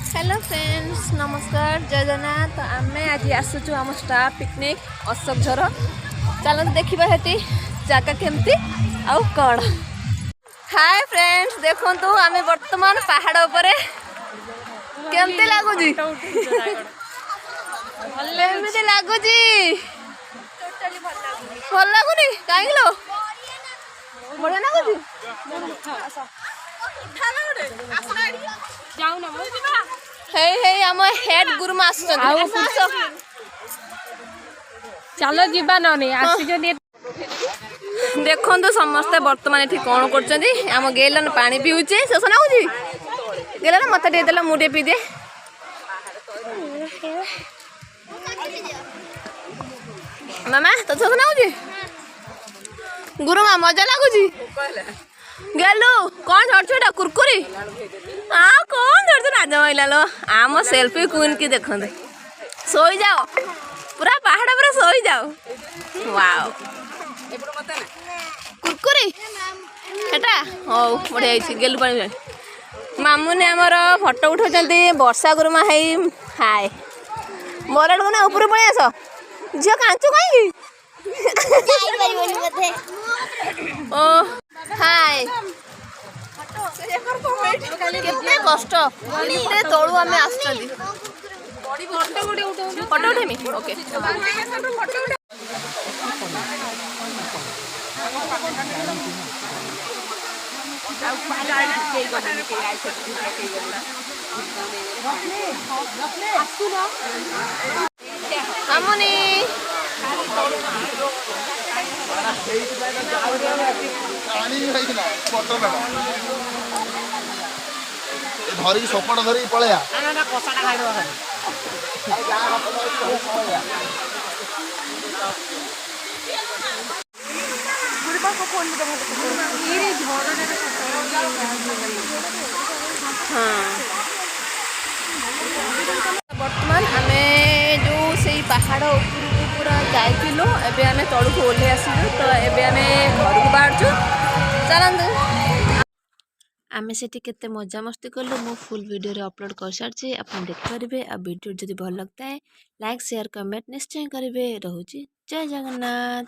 Hello friends नमस्कार जय जगन्नाथ। तो आम आज आसुचु आम स्टाफ पिकनिक अशोक झर चलते देखा हेटी जगह केमती आउ कौन। हाय फ्रेंड्स देखु आम बर्तमान पहाड़ उपरे केमती लगुच केमती लगुच भल लगुनि कहीं लो बढ़िया लगुच हेड गुरुमा चलो जीवा ननी देखु समस्ते बर्तमान ये कौन कर गेलन पानी पीऊे शोष लगुच गेलन मत देदेल मुझे पी दे मामा तो शोष लगुच गुरुमा मजा लगुच गेलु कौन झड़छुटा कुरकुरी हाँ कौन झड़छु राज महिला लो आम सेल्फी क्वीन की देखते सोई जाओ पूरा पहाड़ पर सोई जाओ वाओ कुरकुरी एटा हो बढ़िया गेलु पानी मामुने आमर फोटो उठाते वर्षा गुरुमा है हाय बोला ना ऊपर पड़े आस झील कांचु कहीं ओ हाय केते कष्ट केते तळु आमे आछथि फोटो उठेमी ओके हमनी धरिक सपट धरिक पलैया बर्तमान आम जो से पहाड़ उपरକୁ पूरा जाइलु एबे आमे तळु को ओल्हे आसिलु तो एबे आमे घर को बाहरचु चलंदु आमे सेठी केते मजा मस्ती करलु मो फुल वीडियो रे अपलोड कर सारछि आपन देख परिबे आ वीडियो जदि भल लगता है लाइक शेयर कमेंट निश्चय करिवे। रहूची जय जगन्नाथ।